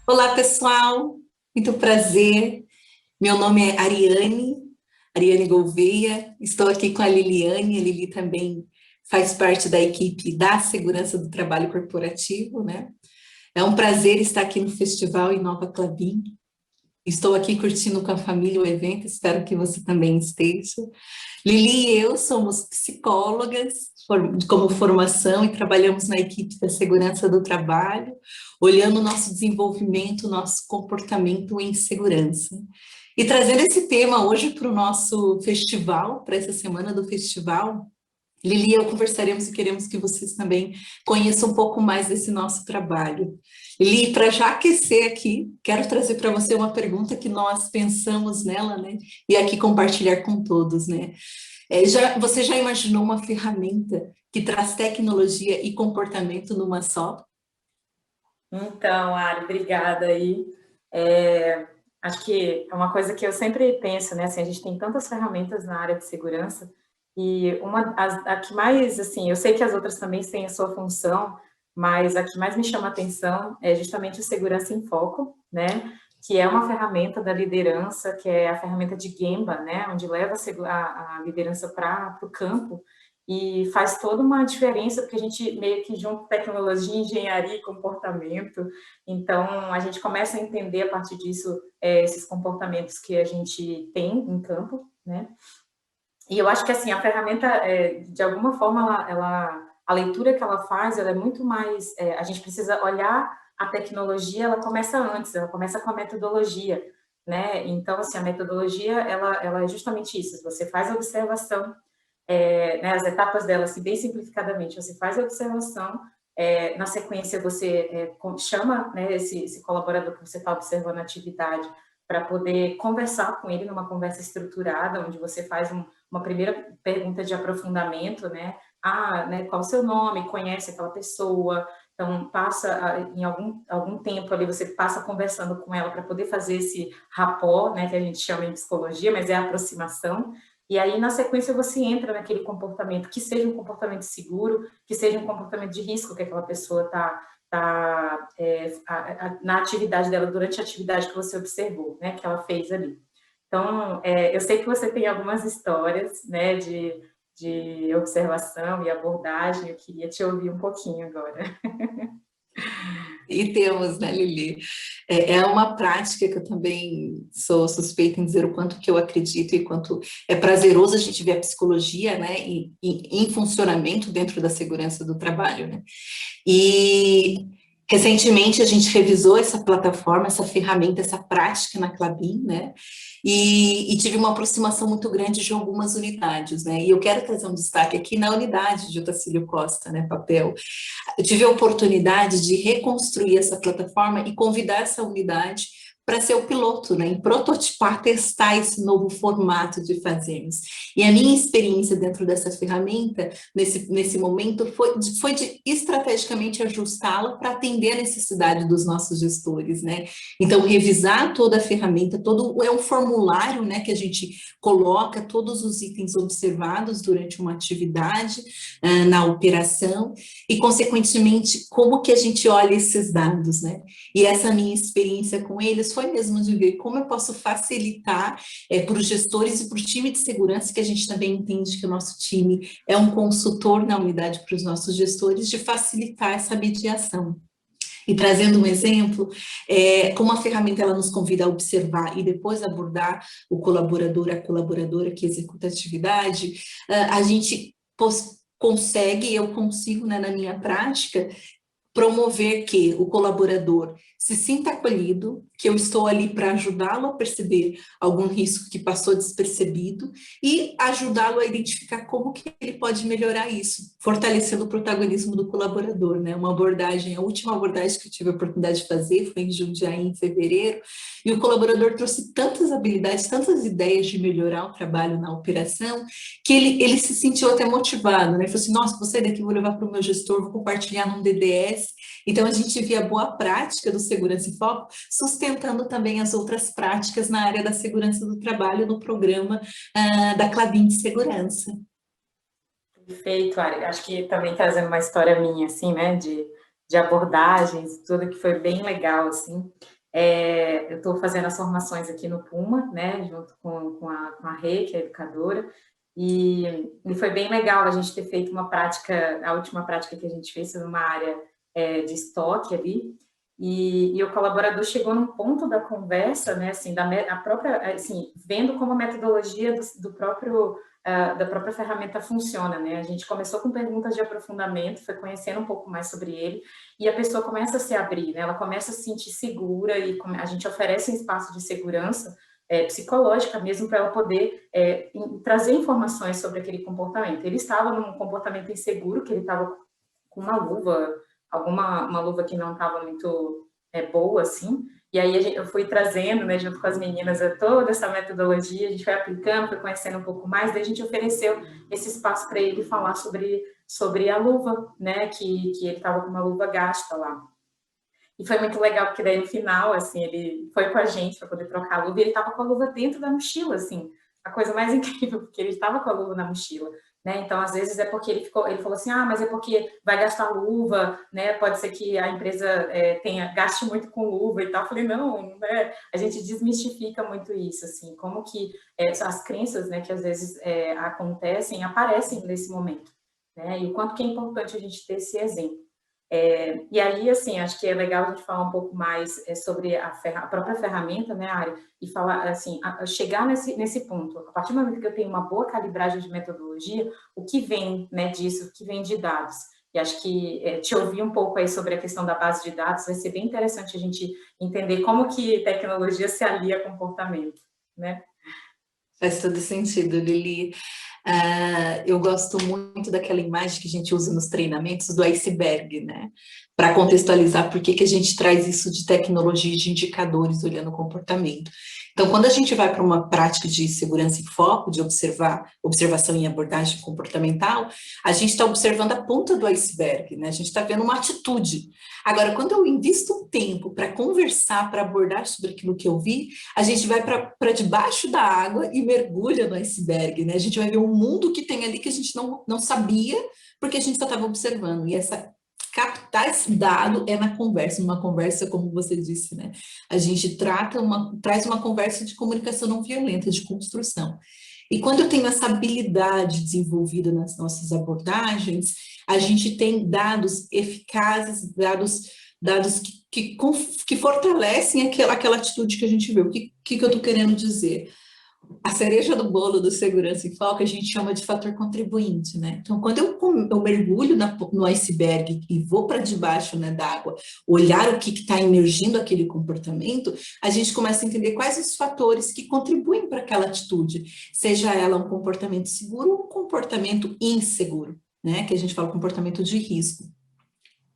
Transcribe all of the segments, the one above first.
Olá, pessoal, muito prazer. Meu nome é Ariane Gouveia. Estou aqui com a Liliane. A Lili também faz parte da equipe da Segurança do Trabalho Corporativo, né? É um prazer estar aqui no Festival Inova Klabin. Estou aqui curtindo com a família o evento, espero que você também esteja. Lili e eu somos psicólogas como formação e trabalhamos na equipe da segurança do trabalho, olhando o nosso desenvolvimento, nosso comportamento em segurança. E trazendo esse tema hoje para o nosso festival, para essa semana do festival, Lili e eu conversaremos e queremos que vocês também conheçam um pouco mais desse nosso trabalho. Lili, para já aquecer aqui, quero trazer para você uma pergunta que nós pensamos nela, né? E aqui compartilhar com todos, né? Você já imaginou uma ferramenta que traz tecnologia e comportamento numa só? Então, Ari, obrigada aí. Acho que é uma coisa que eu sempre penso, né? Assim, a gente tem tantas ferramentas na área de segurança e a que mais, assim, eu sei que as outras também têm a sua função, mas a que mais me chama a atenção é justamente o Segurança em Foco, né? Que é uma ferramenta da liderança, que é a ferramenta de Gemba, né? Onde leva a liderança para o campo e faz toda uma diferença, porque a gente meio que junta tecnologia, engenharia e comportamento, então a gente começa a entender a partir disso esses comportamentos que a gente tem em campo, né? E eu acho que assim, a ferramenta, de alguma forma, a leitura que ela faz, ela é muito mais, a gente precisa olhar a tecnologia, ela começa antes, ela começa com a metodologia, né? Então, assim, a metodologia, ela é justamente isso, você faz a observação, né, as etapas dela, assim, bem simplificadamente, você faz a observação, na sequência você chama, né, esse colaborador que você está observando a atividade para poder conversar com ele numa conversa estruturada, onde você faz uma primeira pergunta de aprofundamento, né, qual o seu nome, conhece aquela pessoa, então passa, em algum tempo ali, você passa conversando com ela para poder fazer esse rapport, né, que a gente chama em psicologia, mas é a aproximação. E aí, na sequência, você entra naquele comportamento, que seja um comportamento seguro, que seja um comportamento de risco que aquela pessoa está na atividade dela, durante a atividade que você observou, né, que ela fez ali. Então, eu sei que você tem algumas histórias, né, de observação e abordagem, eu queria te ouvir um pouquinho agora. E temos, né, Lili? É uma prática que eu também sou suspeita em dizer o quanto que eu acredito e quanto é prazeroso a gente ver a psicologia, né, em funcionamento dentro da segurança do trabalho, né? E recentemente a gente revisou essa plataforma, essa ferramenta, essa prática na Klabin, né? E tive uma aproximação muito grande de algumas unidades, né? E eu quero trazer um destaque aqui na unidade de Otacílio Costa, né, papel. Eu tive a oportunidade de reconstruir essa plataforma e convidar essa unidade para ser o piloto, né, em prototipar, testar esse novo formato de fazermos. E a minha experiência dentro dessa ferramenta, nesse momento, foi de estrategicamente ajustá-la para atender a necessidade dos nossos gestores, né? Então, revisar toda a ferramenta, é um formulário, né, que a gente coloca todos os itens observados durante uma atividade, na operação, e, consequentemente, como que a gente olha esses dados, né? E essa minha experiência com eles foi mesmo de ver como eu posso facilitar para os gestores e para o time de segurança, que a gente também entende que o nosso time é um consultor na unidade para os nossos gestores, de facilitar essa mediação. E trazendo um exemplo, como a ferramenta ela nos convida a observar e depois abordar o colaborador, a colaboradora que executa a atividade, a gente consegue, eu consigo, né, na minha prática, promover que o colaborador se sinta acolhido, que eu estou ali para ajudá-lo a perceber algum risco que passou despercebido e ajudá-lo a identificar como que ele pode melhorar isso, fortalecendo o protagonismo do colaborador, né? Uma abordagem, a última abordagem que eu tive a oportunidade de fazer foi em Jundiaí, em fevereiro, e o colaborador trouxe tantas habilidades, tantas ideias de melhorar o trabalho na operação, que ele se sentiu até motivado, né? Ele falou assim, nossa, vou sair daqui, vou levar para o meu gestor, vou compartilhar num DDS. Então, a gente via a boa prática do Segurança em Foco, sustentando também as outras práticas na área da segurança do trabalho no programa da Klabin de Segurança. Perfeito, Ari. Acho que também trazendo uma história minha, assim, né, de abordagens, tudo que foi bem legal, assim. Eu estou fazendo as formações aqui no Puma, né, junto com a Rê, que é educadora, e foi bem legal a gente ter feito uma prática, a última prática que a gente fez numa área de estoque ali, e o colaborador chegou num ponto da conversa, né, assim, a própria, assim, vendo como a metodologia da própria ferramenta funciona, né? A gente começou com perguntas de aprofundamento, foi conhecendo um pouco mais sobre ele, e a pessoa começa a se abrir, né? Ela começa a se sentir segura, e a gente oferece um espaço de segurança psicológica mesmo para ela poder trazer informações sobre aquele comportamento. Ele estava num comportamento inseguro, que ele estava com uma luva, uma luva que não estava muito boa, assim, e aí eu fui trazendo, né, junto com as meninas, toda essa metodologia, a gente foi aplicando, foi conhecendo um pouco mais, daí a gente ofereceu esse espaço para ele falar sobre a luva, né, que ele estava com uma luva gasta lá. E foi muito legal, porque daí no final, assim, ele foi com a gente para poder trocar a luva, e ele estava com a luva dentro da mochila, assim, a coisa mais incrível, porque ele estava com a luva na mochila, né? Então, às vezes é porque ele falou assim, mas é porque vai gastar luva, né? Pode ser que a empresa gaste muito com luva e tal. Eu falei, não, né? A gente desmistifica muito isso, assim, como que as crenças, né, que às vezes aparecem nesse momento, né? E o quanto que é importante a gente ter esse exemplo. E aí, assim, acho que é legal a gente falar um pouco mais sobre a própria ferramenta, né, Ari, e falar, assim, chegar nesse ponto. A partir do momento que eu tenho uma boa calibragem de metodologia, o que vem, né, disso, o que vem de dados? E acho que te ouvir um pouco aí sobre a questão da base de dados vai ser bem interessante a gente entender como que tecnologia se alia a comportamento, né? Faz todo sentido, Lili. Eu gosto muito daquela imagem que a gente usa nos treinamentos do iceberg, né? Para contextualizar por que a gente traz isso de tecnologia de indicadores olhando o comportamento. Então, quando a gente vai para uma prática de segurança em foco, de observação e abordagem comportamental, a gente está observando a ponta do iceberg, né? A gente está vendo uma atitude. Agora, quando eu invisto um tempo para conversar, para abordar sobre aquilo que eu vi, a gente vai para debaixo da água e mergulha no iceberg, né? A gente vai ver um mundo que tem ali que a gente não sabia, porque a gente só estava observando. E captar esse dado na numa conversa, como você disse, né? A gente traz uma conversa de comunicação não violenta, de construção. E quando eu tenho essa habilidade desenvolvida nas nossas abordagens, a gente tem dados eficazes, dados que fortalecem aquela atitude que a gente vê. O que eu estou querendo dizer? A cereja do bolo do segurança em foco a gente chama de fator contribuinte, né? Então, quando eu mergulho no iceberg e vou para debaixo, né, d'água, olhar o que está emergindo aquele comportamento, a gente começa a entender quais os fatores que contribuem para aquela atitude, seja ela um comportamento seguro ou um comportamento inseguro, né? Que a gente fala comportamento de risco.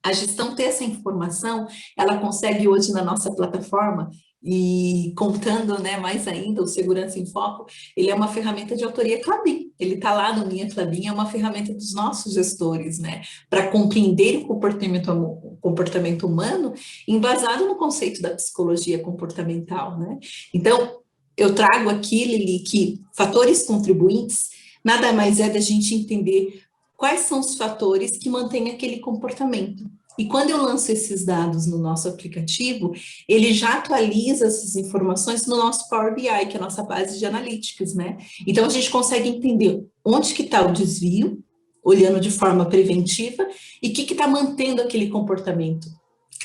A gestão ter essa informação, ela consegue hoje na nossa plataforma, e contando, né, mais ainda, o Segurança em Foco, ele é uma ferramenta de autoria Klabin, ele está lá no Minha Klabin, é uma ferramenta dos nossos gestores, né, para compreender o comportamento humano, embasado no conceito da psicologia comportamental, né. Então, eu trago aqui, Lili, que fatores contribuintes nada mais é da gente entender quais são os fatores que mantêm aquele comportamento. E quando eu lanço esses dados no nosso aplicativo, ele já atualiza essas informações no nosso Power BI, que é a nossa base de analíticas, né? Então, a gente consegue entender onde que está o desvio, olhando de forma preventiva, e o que está mantendo aquele comportamento.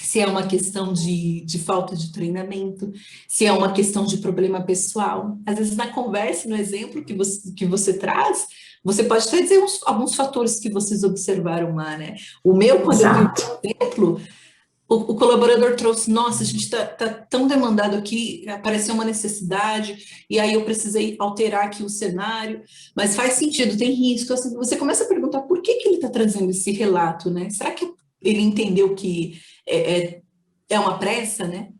Se é uma questão de falta de treinamento, se é uma questão de problema pessoal. Às vezes, na conversa, no exemplo que você traz, você pode até dizer alguns fatores que vocês observaram lá, né? O meu, quando eu vi o exemplo, o colaborador trouxe, nossa, a gente está tão demandado aqui, apareceu uma necessidade, e aí eu precisei alterar aqui o cenário, mas faz sentido, tem risco. Assim, você começa a perguntar por que ele está trazendo esse relato, né? Será que ele entendeu que é uma pressa, né?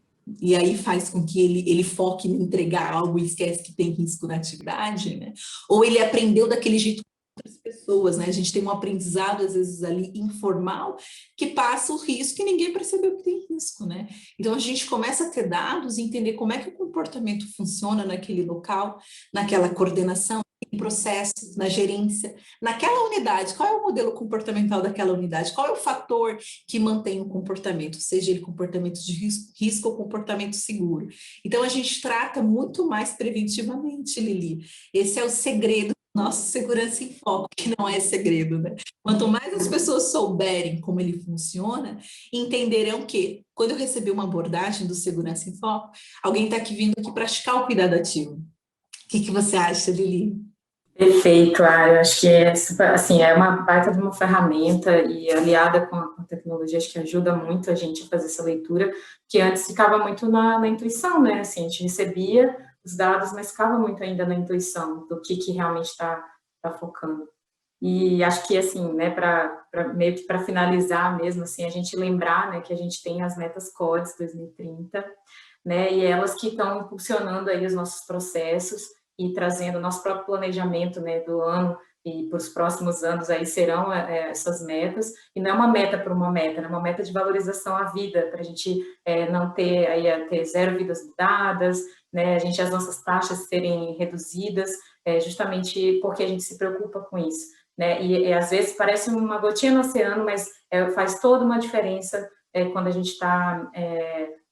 E aí faz com que ele foque em entregar algo e esquece que tem risco na atividade, né? Ou ele aprendeu daquele jeito com outras pessoas, né? A gente tem um aprendizado, às vezes, ali informal, que passa o risco e ninguém percebeu que tem risco, né? Então, a gente começa a ter dados e entender como é que o comportamento funciona naquele local, naquela coordenação, em processos, na gerência, naquela unidade, qual é o modelo comportamental daquela unidade, qual é o fator que mantém o comportamento, seja ele comportamento de risco ou comportamento seguro. Então, a gente trata muito mais preventivamente, Lili. Esse é o segredo do nosso Segurança em Foco, que não é segredo, né? Quanto mais as pessoas souberem como ele funciona, entenderão que, quando eu receber uma abordagem do Segurança em Foco, alguém está aqui vindo aqui praticar o cuidado ativo. O que você acha, Lili? Perfeito, eu acho que é super, assim, é uma baita de uma ferramenta e aliada com a tecnologia, acho que ajuda muito a gente a fazer essa leitura, que antes ficava muito na intuição, né, assim, a gente recebia os dados, mas ficava muito ainda na intuição do que realmente está focando. E acho que, assim, né, meio que para finalizar mesmo, assim, a gente lembrar, né, que a gente tem as metas CODES 2030, né, e elas que estão impulsionando aí os nossos processos e trazendo o nosso próprio planejamento, né, do ano e para os próximos anos aí serão essas metas, e não é uma meta por uma meta, é uma meta de valorização à vida, para a gente não ter, aí, ter 0 vidas dadas, né, as nossas taxas serem reduzidas, justamente porque a gente se preocupa com isso, né, e às vezes parece uma gotinha no oceano, mas faz toda uma diferença quando a gente está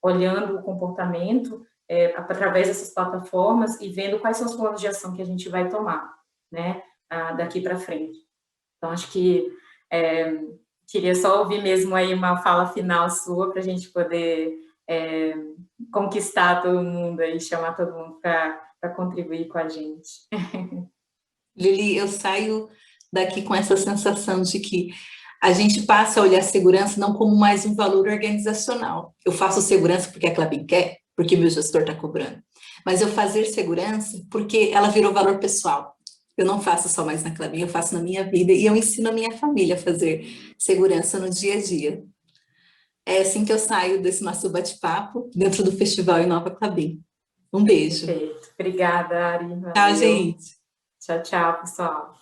olhando o comportamento através dessas plataformas e vendo quais são os planos de ação que a gente vai tomar, né, daqui para frente. Então, acho que queria só ouvir mesmo aí uma fala final sua para a gente poder conquistar todo mundo e chamar todo mundo para contribuir com a gente. Lili, eu saio daqui com essa sensação de que a gente passa a olhar a segurança não como mais um valor organizacional. Eu faço segurança porque a Klabin quer, porque meu gestor está cobrando. Mas eu fazer segurança porque ela virou valor pessoal. Eu não faço só mais na Klabin, eu faço na minha vida e eu ensino a minha família a fazer segurança no dia a dia. É assim que eu saio desse nosso bate-papo dentro do Festival Inova Klabin. Um beijo. Perfeito. Obrigada, Ari. Tchau, gente. Tchau, tchau, pessoal.